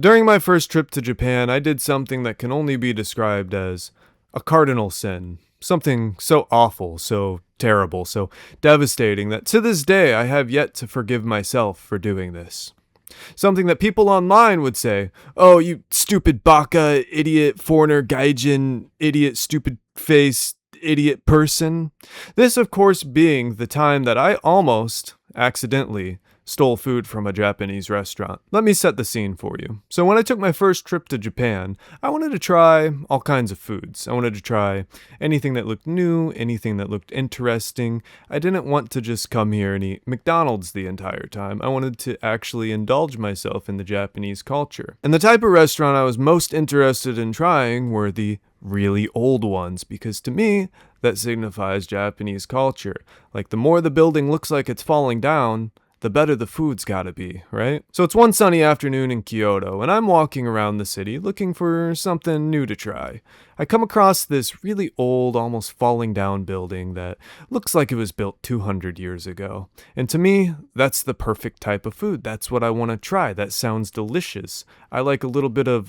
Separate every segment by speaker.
Speaker 1: During my first trip to Japan, I did something that can only be described as a cardinal sin. Something so awful, so terrible, so devastating that to this day I have yet to forgive myself for doing this. Something that people online would say, "Oh, you stupid baka, idiot, foreigner, gaijin, idiot, stupid face, idiot person." This, of course, being the time that I almost accidentally stole food from a Japanese restaurant. Let me set the scene for you. So when I took my first trip to Japan, I wanted to try all kinds of foods. I wanted to try anything that looked new, anything that looked interesting. I didn't want to just come here and eat McDonald's the entire time. I wanted to actually indulge myself in the Japanese culture. And the type of restaurant I was most interested in trying were the really old ones, because to me, that signifies Japanese culture. Like, the more the building looks like it's falling down, the better the food's gotta be, right? So it's one sunny afternoon in Kyoto, and I'm walking around the city looking for something new to try. I come across this really old, almost falling down building that looks like it was built 200 years ago. And to me, that's the perfect type of food. That's what I want to try. That sounds delicious. I like a little bit of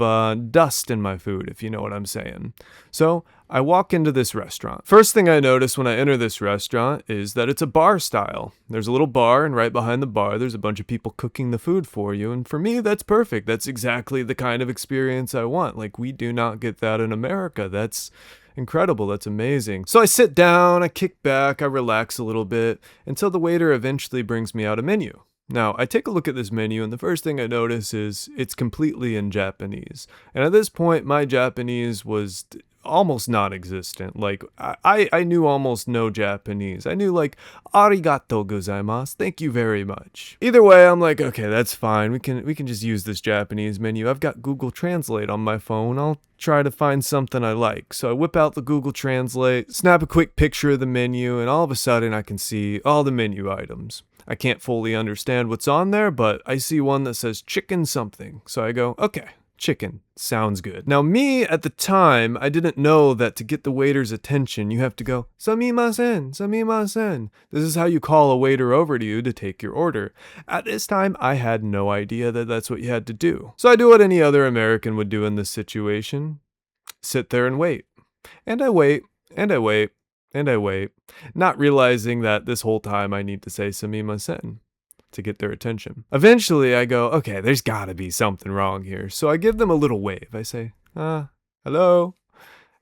Speaker 1: dust in my food, if you know what I'm saying. So I walk into this restaurant. First thing I notice when I enter this restaurant is that it's a bar style. There's a little bar, and right behind the bar, there's a bunch of people cooking the food for you. And for me, that's perfect. That's exactly the kind of experience I want. Like, we do not get that in America. That's incredible. That's amazing. So I sit down, I kick back, I relax a little bit until the waiter eventually brings me out a menu. Now, I take a look at this menu, and the first thing I notice is it's completely in Japanese. And at this point, my Japanese was almost non-existent. Like, I knew almost no Japanese. I knew, like, arigato gozaimasu, thank you very much. Either way, I'm like, okay, that's fine. We can just use this Japanese menu. I've got Google Translate on my phone. I'll try to find something I like. So I whip out the Google Translate, snap a quick picture of the menu, and all of a sudden I can see all the menu items. I can't fully understand what's on there, but I see one that says chicken something. So I go, okay, chicken. Sounds good. Now, me, at the time, I didn't know that to get the waiter's attention, you have to go, "Sumimasen, sumimasen." This is how you call a waiter over to you to take your order. At this time, I had no idea that that's what you had to do. So I do what any other American would do in this situation. Sit there and wait. And I wait, and I wait, and I wait, not realizing that this whole time I need to say "sumimasen" to get their attention. Eventually, I go, okay, there's gotta be something wrong here. So I give them a little wave. I say, hello?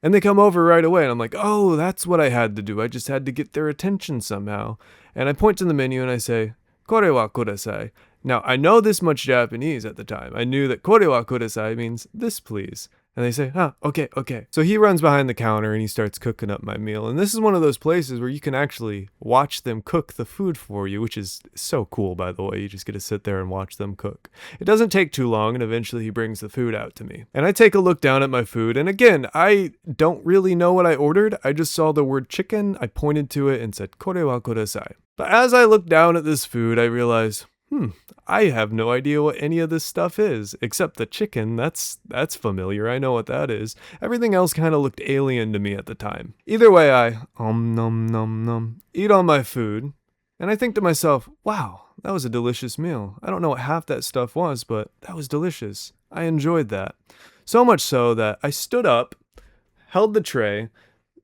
Speaker 1: And they come over right away. And I'm like, oh, that's what I had to do. I just had to get their attention somehow. And I point to the menu and I say, "Kore wa kudasai." Now, I know this much Japanese at the time. I knew that "kore wa kudasai" means "this, please." And they say, okay. So he runs behind the counter and he starts cooking up my meal. And this is one of those places where you can actually watch them cook the food for you, which is so cool, by the way. You just get to sit there and watch them cook. It doesn't take too long, and eventually he brings the food out to me. And I take a look down at my food, and again, I don't really know what I ordered. I just saw the word chicken, I pointed to it and said, "Kore wa kudasai." But as I look down at this food, I realize, I have no idea what any of this stuff is, except the chicken. That's familiar. I know what that is. Everything else kind of looked alien to me at the time. Either way, I nom nom eat all my food, and I think to myself, wow, that was a delicious meal. I don't know what half that stuff was, but that was delicious. I enjoyed that. So much so that I stood up, held the tray,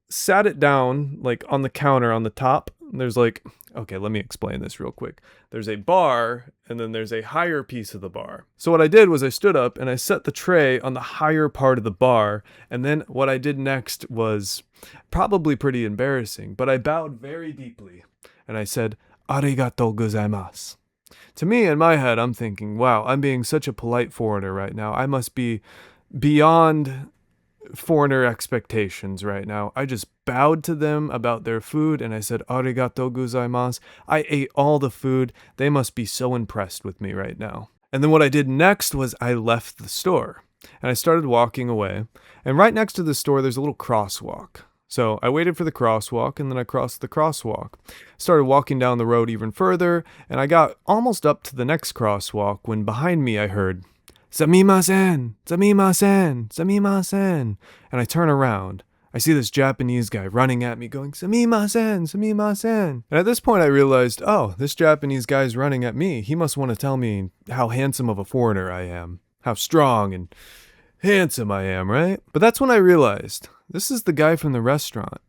Speaker 1: sat it down like on the counter on the top. There's like, okay, let me explain this real quick. There's a bar, and then there's a higher piece of the bar. So what I did was I stood up and I set the tray on the higher part of the bar, and then what I did next was probably pretty embarrassing, but I bowed very deeply, and I said, "Arigatou gozaimasu." To me, in my head, I'm thinking, wow, I'm being such a polite foreigner right now. I must be beyond foreigner expectations right now. I just bowed to them about their food and I said, "Arigatou gozaimasu." I ate all the food. They must be so impressed with me right now. And then what I did next was I left the store and I started walking away. And right next to the store, there's a little crosswalk. So I waited for the crosswalk and then I crossed the crosswalk. Started walking down the road even further and I got almost up to the next crosswalk when behind me I heard, "Sumimasen, sumimasen, sumimasen." And I turn around. I see this Japanese guy running at me going, "Sumimasen, sumimasen." And at this point I realized, oh, this Japanese guy's running at me. He must want to tell me how handsome of a foreigner I am. how strong and handsome I am, right? But that's when I realized this is the guy from the restaurant,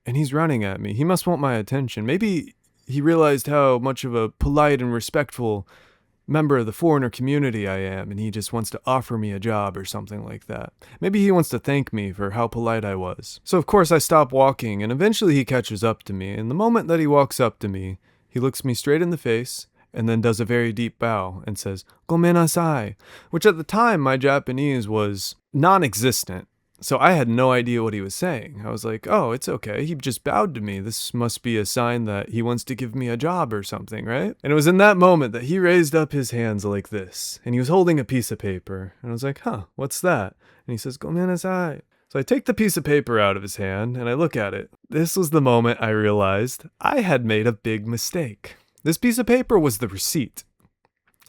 Speaker 1: and he's running at me. He must want my attention. Maybe he realized how much of a polite and respectful member of the foreigner community I am, and he just wants to offer me a job or something like that. Maybe he wants to thank me for how polite I was. So of course I stop walking, and eventually he catches up to me, and the moment that he walks up to me, he looks me straight in the face, and then does a very deep bow and says, "Gomenasai," which at the time my Japanese was non-existent. So I had no idea what he was saying. I was like, oh, it's okay. He just bowed to me. This must be a sign that he wants to give me a job or something, right? And it was in that moment that he raised up his hands like this, and he was holding a piece of paper. And I was like, huh, what's that? And he says, "Gomenasai." So I take the piece of paper out of his hand and I look at it. This was the moment I realized I had made a big mistake. This piece of paper was the receipt.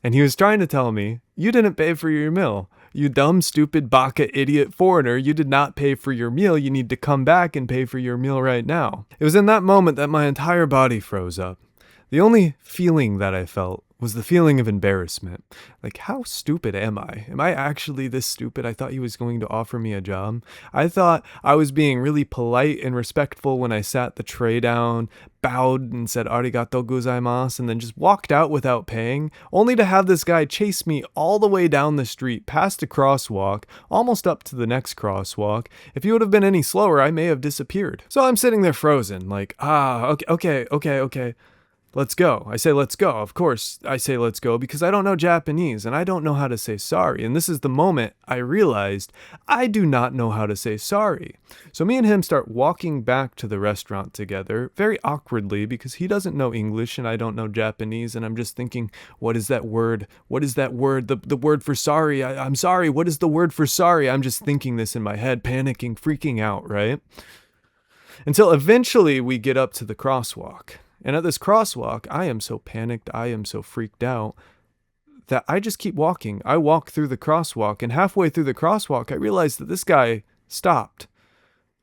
Speaker 1: And he was trying to tell me, you didn't pay for your meal. You dumb, stupid, baka, idiot foreigner, you did not pay for your meal. You need to come back and pay for your meal right now. It was in that moment that my entire body froze up. The only feeling that I felt was the feeling of embarrassment. Like, how stupid am I? Am I actually this stupid? I thought he was going to offer me a job. I thought I was being really polite and respectful when I sat the tray down, bowed and said arigato gozaimasu, and then just walked out without paying, only to have this guy chase me all the way down the street, past a crosswalk, almost up to the next crosswalk. If he would have been any slower, I may have disappeared. So I'm sitting there frozen, like, okay. Let's go. I say, let's go. Of course, I say, let's go because I don't know Japanese and I don't know how to say sorry. And this is the moment I realized I do not know how to say sorry. So me and him start walking back to the restaurant together, very awkwardly because he doesn't know English and I don't know Japanese. And I'm just thinking, what is that word? What is that word? The word for sorry. I'm sorry. What is the word for sorry? I'm just thinking this in my head, panicking, freaking out, right? Until eventually we get up to the crosswalk. And at this crosswalk, I am so panicked, I am so freaked out that I just keep walking. I walk through the crosswalk, and halfway through the crosswalk, I realize that this guy stopped.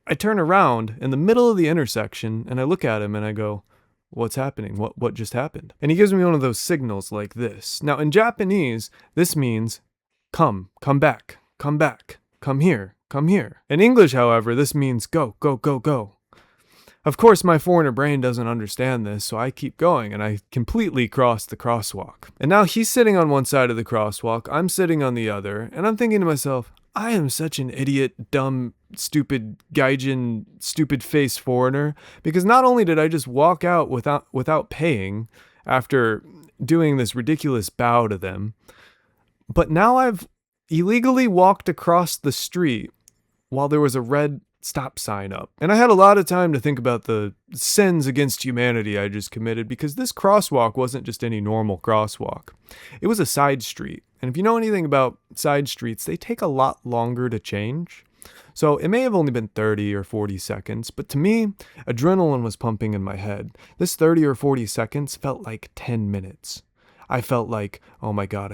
Speaker 1: I turn around in the middle of the intersection, and I look at him and I go, what's happening? What just happened? And he gives me one of those signals like this. Now, in Japanese, this means come back, come here. In English, however, this means go. Of course, my foreigner brain doesn't understand this, so I keep going and I completely cross the crosswalk. And now he's sitting on one side of the crosswalk, I'm sitting on the other, and I'm thinking to myself, I am such an idiot, dumb, stupid, gaijin, stupid face foreigner, because not only did I just walk out without paying after doing this ridiculous bow to them, but now I've illegally walked across the street while there was a red stop sign up. And I had a lot of time to think about the sins against humanity I just committed because this crosswalk wasn't just any normal crosswalk. It was a side street. And if you know anything about side streets, they take a lot longer to change. So it may have only been 30 or 40 seconds, but to me, adrenaline was pumping in my head. This 30 or 40 seconds felt like 10 minutes. I felt like, oh my God,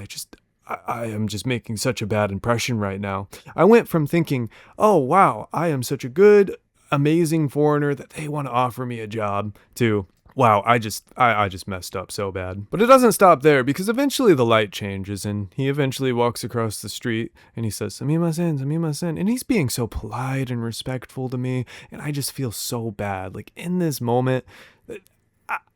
Speaker 1: I am just making such a bad impression right now. I went from thinking, oh wow, I am such a good, amazing foreigner that they want to offer me a job, to, wow, I just messed up so bad. But it doesn't stop there because eventually the light changes and he eventually walks across the street and he says, "Sumimasen," and he's being so polite and respectful to me. And I just feel so bad. Like in this moment,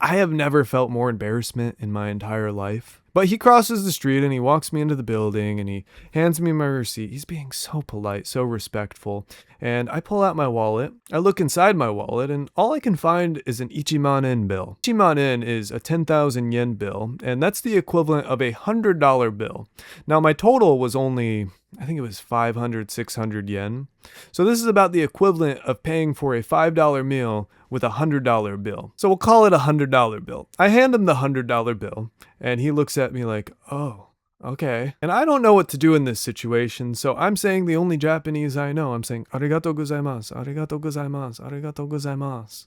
Speaker 1: I have never felt more embarrassment in my entire life. But he crosses the street and he walks me into the building and he hands me my receipt. He's being so polite, so respectful. And I pull out my wallet. I look inside my wallet and all I can find is an Ichiman-en bill. Ichiman-en is a 10,000 yen bill, and that's the equivalent of a $100 bill. Now my total was only, I think it was 500, 600 yen. So this is about the equivalent of paying for a $5 meal with a $100 bill. So we'll call it a $100 bill. I hand him the $100 bill and he looks at me like, oh, okay. And I don't know what to do in this situation, so I'm saying the only Japanese I know. I'm saying, arigato gozaimasu, arigato gozaimasu, arigato gozaimasu.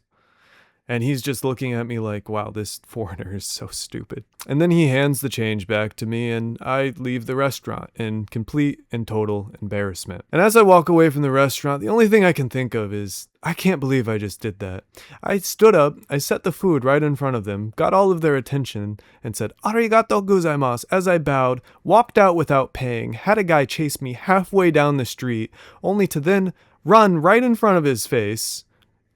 Speaker 1: And he's just looking at me like, wow, this foreigner is so stupid. And then he hands the change back to me, and I leave the restaurant in complete and total embarrassment. And as I walk away from the restaurant, the only thing I can think of is, I can't believe I just did that. I stood up, I set the food right in front of them, got all of their attention, and said, "Arigato gozaimasu," as I bowed, walked out without paying, had a guy chase me halfway down the street, only to then run right in front of his face,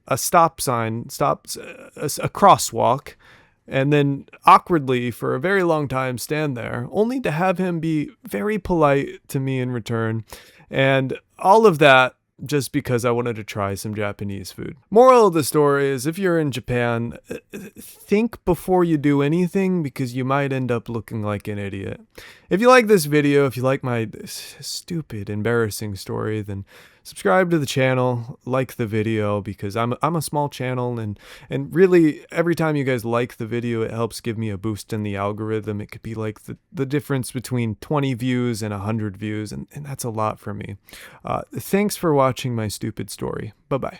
Speaker 1: a stop sign, stops, a crosswalk, and then awkwardly for a very long time stand there, only to have him be very polite to me in return. And all of that just because I wanted to try some Japanese food. Moral of the story is, if you're in Japan, think before you do anything, because you might end up looking like an idiot. If you like this video, if you like my stupid, embarrassing story, then subscribe to the channel, like the video, because I'm a small channel, and really every time you guys like the video, it helps give me a boost in the algorithm. It could be like the difference between 20 views and 100 views, and that's a lot for me. Thanks for watching my stupid story. Bye-bye.